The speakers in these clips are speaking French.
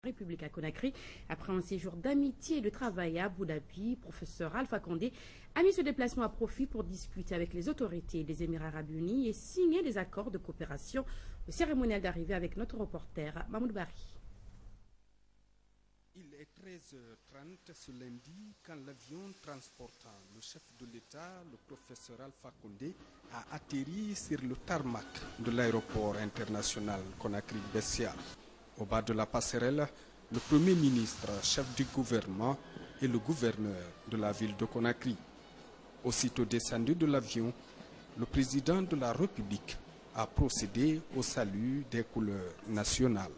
République à Conakry. Après un séjour d'amitié et de travail à Abu Dhabi, professeur Alpha Condé a mis ce déplacement à profit pour discuter avec les autorités des Émirats arabes unis et signer des accords de coopération. Le cérémonial d'arrivée avec notre reporter Mahmoud Bari. Il est 13h30 ce lundi quand l'avion transportant le chef de l'État, le professeur Alpha Condé, a atterri sur le tarmac de l'aéroport international Conakry-Bessia. Au bas de la passerelle, le Premier ministre, chef du gouvernement et le gouverneur de la ville de Conakry. Aussitôt descendu de l'avion, le président de la République a procédé au salut des couleurs nationales.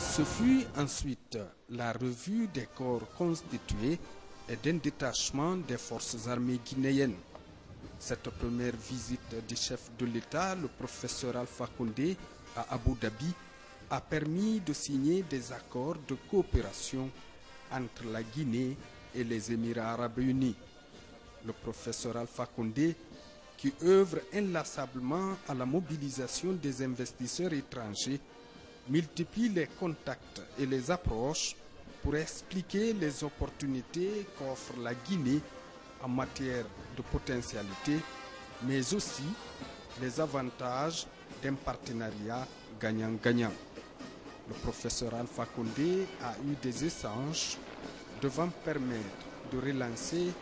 Ce fut ensuite la revue des corps constitués et d'un détachement des forces armées guinéennes. Cette première visite du chef de l'État, le professeur Alpha Condé, à Abu Dhabi, a permis de signer des accords de coopération entre la Guinée et les Émirats arabes unis. Le professeur Alpha Condé, qui œuvre inlassablement à la mobilisation des investisseurs étrangers, multiplie les contacts et les approches pour expliquer les opportunités qu'offre la Guinée en matière de potentialité, mais aussi les avantages d'un partenariat gagnant-gagnant. Le professeur Alpha Condé a eu des échanges devant permettre de relancer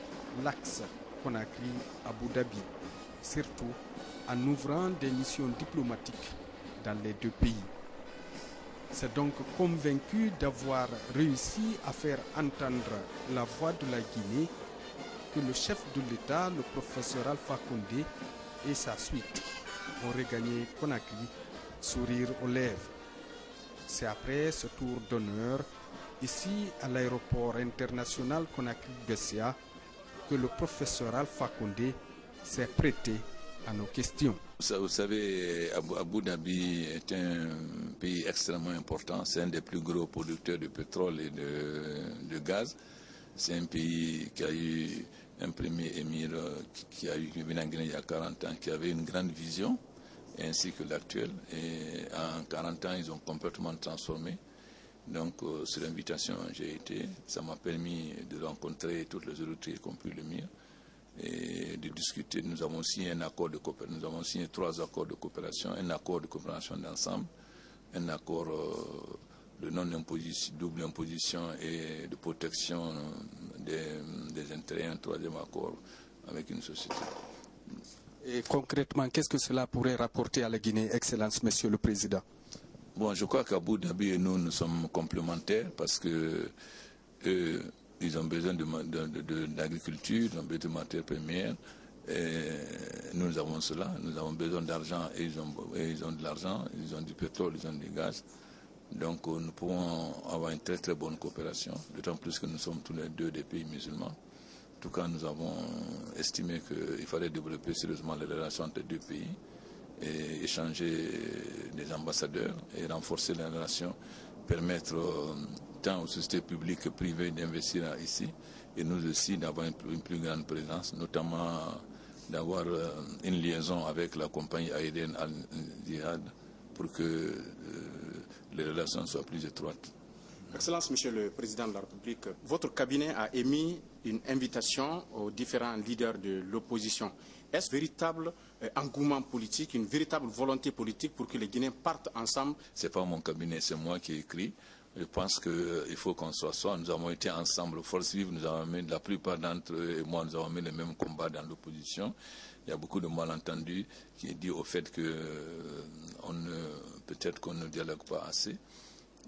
l'axe Conakry-Abu Dhabi, surtout en ouvrant des missions diplomatiques dans les deux pays. C'est donc convaincu d'avoir réussi à faire entendre la voix de la Guinée que le chef de l'État, le professeur Alpha Condé, et sa suite ont regagné Conakry, sourire aux lèvres. C'est après ce tour d'honneur, ici à l'aéroport international Conakry-Bessia, que le professeur Alpha Condé s'est prêté à nos questions. Vous savez, Abu Dhabi est un pays extrêmement important. C'est un des plus gros producteurs de pétrole et de gaz. C'est un pays qui a eu un premier émir qui est venu en Guinée il y a 40 ans, qui avait une grande vision, ainsi que l'actuel. Et en 40 ans, ils ont complètement transformé. Donc, sur l'invitation, j'ai été. Ça m'a permis de rencontrer toutes les autorités, y compris le mien, et de discuter. Nous avons signé un accord de coopération. Nous avons signé 3 accords de coopération, un accord de coopération d'ensemble, un accord de non-imposition, double imposition et de protection des intérêts, un 3e accord avec une société. Et concrètement, qu'est-ce que cela pourrait rapporter à la Guinée, Excellence, Monsieur le Président? Bon, je crois qu'Abu Dhabi et nous sommes complémentaires parce que ils ont besoin d'agriculture, ils ont besoin de matières premières. Et nous avons cela, nous avons besoin d'argent et ils ont de l'argent, ils ont du pétrole, ils ont du gaz. Donc nous pouvons avoir une très très bonne coopération, d'autant plus que nous sommes tous les deux des pays musulmans. En tout cas, nous avons estimé qu'il fallait développer sérieusement les relations entre les deux pays et échanger des ambassadeurs et renforcer les relations, permettre tant aux sociétés publiques que privées d'investir ici et nous aussi d'avoir une plus grande présence, notamment d'avoir une liaison avec la compagnie aérienne Al-Jihad pour que les relations soient plus étroites. Excellence, Monsieur le Président de la République, votre cabinet a émis une invitation aux différents leaders de l'opposition. Est-ce véritable engouement politique, une véritable volonté politique pour que les Guinéens partent ensemble? Ce n'est pas mon cabinet, c'est moi qui ai écrit. Je pense qu'il faut qu'on soit. Nous avons été ensemble, Force Vive, nous avons mis, la plupart d'entre eux et moi, nous avons mis les mêmes combats dans l'opposition. Il y a beaucoup de malentendus qui est dû au fait que peut-être qu'on ne dialogue pas assez.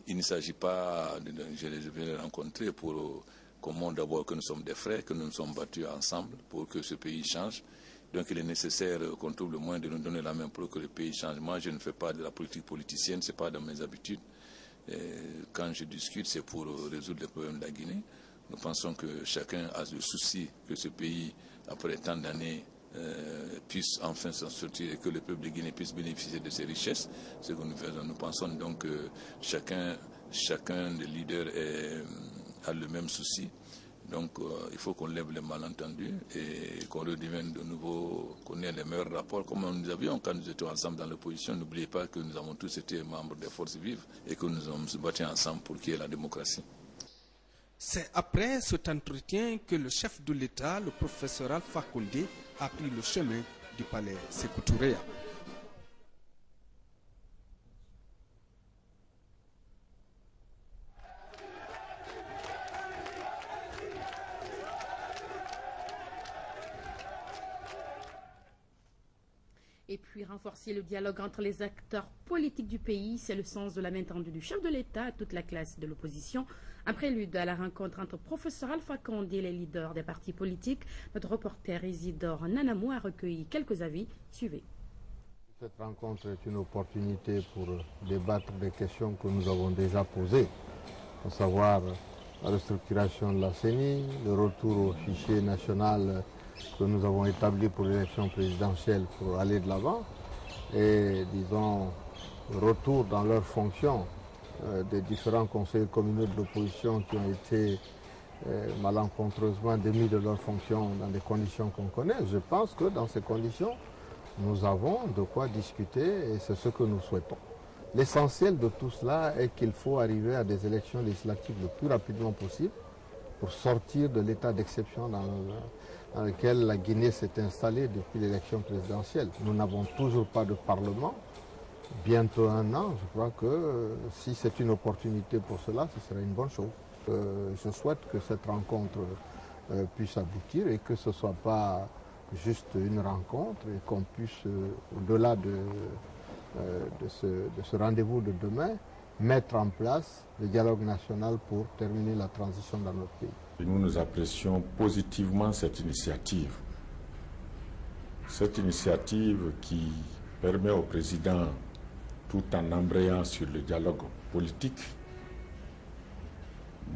Il ne s'agit pas, je vais les rencontrer pour qu'on montre d'abord que nous sommes des frères, que nous nous sommes battus ensemble pour que ce pays change. Donc il est nécessaire qu'on trouve le moyen de nous donner la main pour que le pays change. Moi, je ne fais pas de la politique politicienne, ce n'est pas dans mes habitudes. Et quand je discute, c'est pour résoudre les problèmes de la Guinée. Nous pensons que chacun a le souci que ce pays, après tant d'années, puisse enfin s'en sortir et que le peuple de Guinée puisse bénéficier de ses richesses. Ce que nous faisons. Nous pensons donc que chacun des leaders a le même souci. Donc il faut qu'on lève les malentendus et qu'on redevienne de nouveau, qu'on ait les meilleurs rapports comme nous avions quand nous étions ensemble dans l'opposition. N'oubliez pas que nous avons tous été membres des Forces Vives et que nous avons se battu ensemble pour qu'il y ait la démocratie. C'est après cet entretien que le chef de l'État, le professeur Alpha Condé, a pris le chemin du palais Sékou Touré. Et puis renforcer le dialogue entre les acteurs politiques du pays, c'est le sens de la main tendue du chef de l'État à toute la classe de l'opposition. Un prélude à la rencontre entre professeur Alpha Condé et les leaders des partis politiques, notre reporter Isidore Nanamou a recueilli quelques avis. Suivez. Cette rencontre est une opportunité pour débattre des questions que nous avons déjà posées, à savoir la restructuration de la CENI, le retour au fichier national que nous avons établi pour l'élection présidentielle pour aller de l'avant et, disons, retour dans leurs fonctions des différents conseillers communaux de l'opposition qui ont été malencontreusement démis de leurs fonctions dans des conditions qu'on connaît. Je pense que dans ces conditions, nous avons de quoi discuter et c'est ce que nous souhaitons. L'essentiel de tout cela est qu'il faut arriver à des élections législatives le plus rapidement possible pour sortir de l'état d'exception dans lequel la Guinée s'est installée depuis l'élection présidentielle. Nous n'avons toujours pas de parlement. Bientôt un an, je crois que si c'est une opportunité pour cela, ce serait une bonne chose. Je souhaite que cette rencontre puisse aboutir et que ce ne soit pas juste une rencontre et qu'on puisse, au-delà de ce rendez-vous de demain, mettre en place le dialogue national pour terminer la transition dans notre pays. Nous apprécions positivement cette initiative. Cette initiative qui permet au président, tout en embrayant sur le dialogue politique,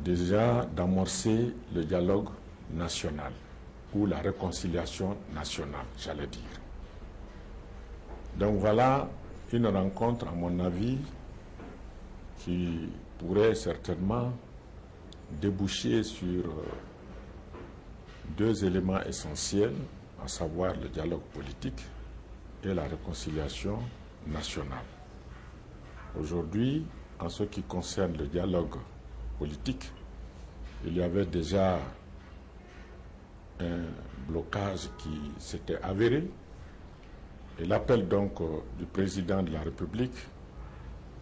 déjà d'amorcer le dialogue national ou la réconciliation nationale, j'allais dire. Donc voilà une rencontre, à mon avis, qui pourrait certainement déboucher sur deux éléments essentiels, à savoir le dialogue politique et la réconciliation nationale. Aujourd'hui, en ce qui concerne le dialogue politique, il y avait déjà un blocage qui s'était avéré et l'appel donc du président de la République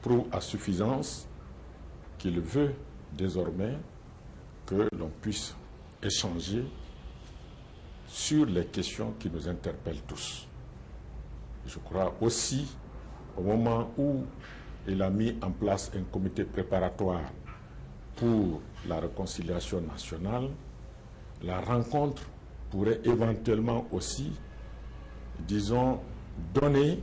prouve à suffisance qu'il veut désormais que l'on puisse échanger sur les questions qui nous interpellent tous. Je crois aussi, au moment où il a mis en place un comité préparatoire pour la réconciliation nationale, la rencontre pourrait éventuellement aussi, disons, donner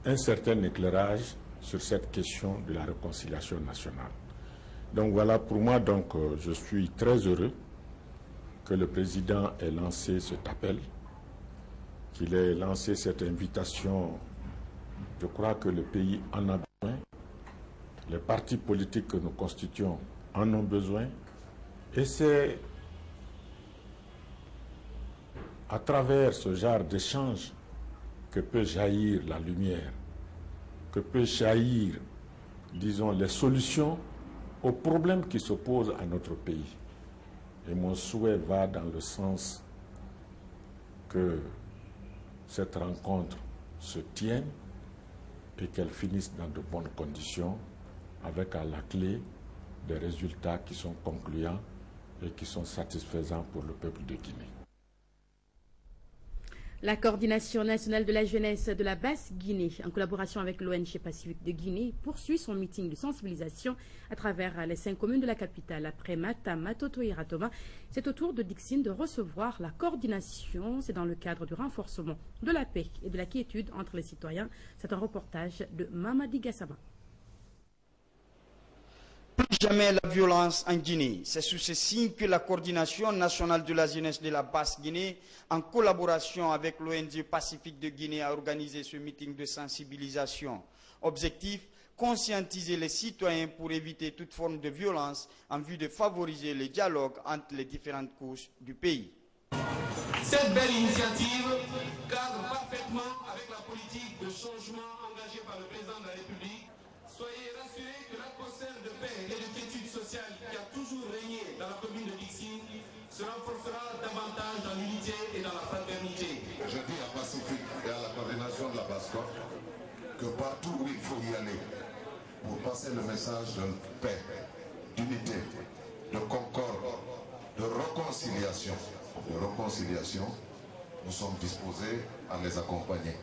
un certain éclairage sur cette question de la réconciliation nationale. Donc voilà, pour moi, donc, je suis très heureux que le président ait lancé cet appel, qu'il ait lancé cette invitation. Je crois que le pays en a besoin, les partis politiques que nous constituons en ont besoin, et c'est à travers ce genre d'échange que peut jaillir la lumière, que peut jaillir, disons, les solutions aux problèmes qui se posent à notre pays. Et mon souhait va dans le sens que cette rencontre se tienne et qu'elle finisse dans de bonnes conditions, avec à la clé des résultats qui sont concluants et qui sont satisfaisants pour le peuple de Guinée. La coordination nationale de la jeunesse de la Basse-Guinée, en collaboration avec l'ONG Pacifique de Guinée, poursuit son meeting de sensibilisation à travers les 5 communes de la capitale. Après Mata, Matoto et Ratoma, c'est au tour de Dixine de recevoir la coordination. C'est dans le cadre du renforcement de la paix et de la quiétude entre les citoyens. C'est un reportage de Mamadi Gassama. Plus jamais la violence en Guinée. C'est sous ce signe que la coordination nationale de la jeunesse de la Basse-Guinée, en collaboration avec l'ONG Pacifique de Guinée, a organisé ce meeting de sensibilisation. Objectif, conscientiser les citoyens pour éviter toute forme de violence en vue de favoriser le dialogue entre les différentes couches du pays. Cette belle initiative cadre parfaitement avec la politique de changement engagée par le président de la République. Soyez rassurés que l'atmosphère de paix et de quiétude sociale qui a toujours régné dans la commune de Dixine se renforcera davantage dans l'unité et dans la fraternité. Je dis à Pacifique et à la coordination de la Basse-Côte que partout où il faut y aller pour passer le message de paix, d'unité, de concorde, de réconciliation, nous sommes disposés à les accompagner.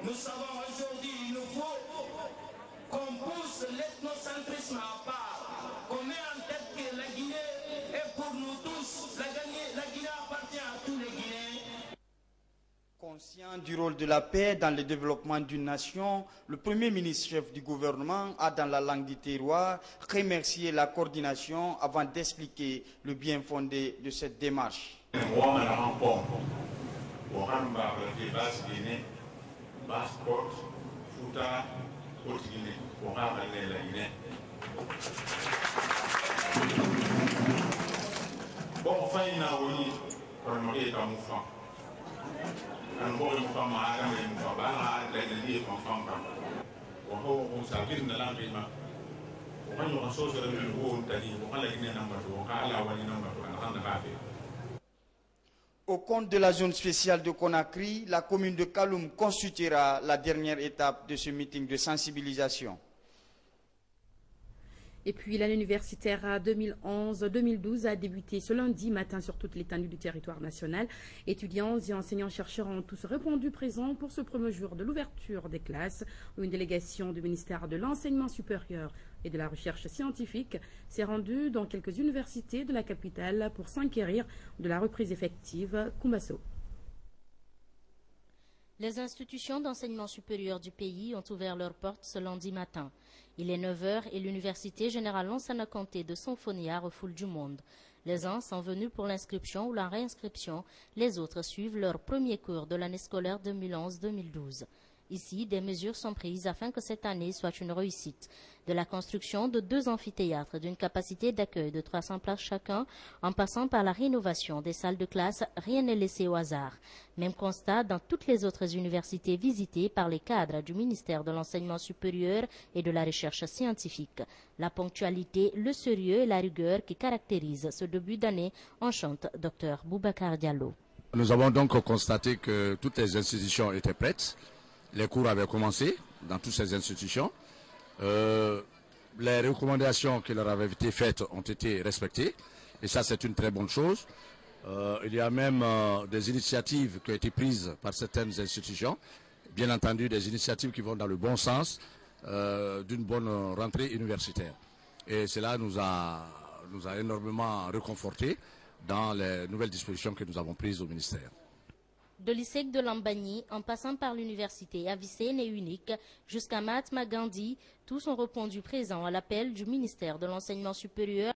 Nous savons aujourd'hui, il nous faut qu'on pousse l'ethnocentrisme à part, qu'on ait en tête que la Guinée est pour nous tous, la Guinée appartient à tous les Guinéens. Conscient du rôle de la paix dans le développement d'une nation, le Premier ministre chef du gouvernement a, dans la langue du terroir, remercié la coordination avant d'expliquer le bien fondé de cette démarche. Au compte de la zone spéciale de Conakry, la commune de Kaloum constituera la dernière étape de ce meeting de sensibilisation. Et puis l'année universitaire 2011-2012 a débuté ce lundi matin sur toute l'étendue du territoire national. Étudiants et enseignants-chercheurs ont tous répondu présents pour ce premier jour de l'ouverture des classes. Une délégation du ministère de l'Enseignement supérieur et de la Recherche scientifique s'est rendue dans quelques universités de la capitale pour s'enquérir de la reprise effective. Kumbasso. Les institutions d'enseignement supérieur du pays ont ouvert leurs portes ce lundi matin. Il est 9 h et l'université générale Lansana Conté de Sonfonia refoule du monde. Les uns sont venus pour l'inscription ou la réinscription, les autres suivent leur premier cours de l'année scolaire 2011-2012. Ici, des mesures sont prises afin que cette année soit une réussite. De la construction de 2 amphithéâtres d'une capacité d'accueil de 300 places chacun, en passant par la rénovation des salles de classe, rien n'est laissé au hasard. Même constat dans toutes les autres universités visitées par les cadres du ministère de l'Enseignement supérieur et de la Recherche scientifique. La ponctualité, le sérieux et la rigueur qui caractérisent ce début d'année enchantent Dr Boubacar Diallo. Nous avons donc constaté que toutes les institutions étaient prêtes. Les cours avaient commencé dans toutes ces institutions. Les recommandations qui leur avaient été faites ont été respectées. Et ça, c'est une très bonne chose. Il y a même des initiatives qui ont été prises par certaines institutions. Bien entendu, des initiatives qui vont dans le bon sens d'une bonne rentrée universitaire. Et cela nous a énormément réconfortés dans les nouvelles dispositions que nous avons prises au ministère. De l'ISEC de Lambagny, en passant par l'université Avicenne et Unique, jusqu'à Mahatma Gandhi, tous ont répondu présents à l'appel du ministère de l'Enseignement supérieur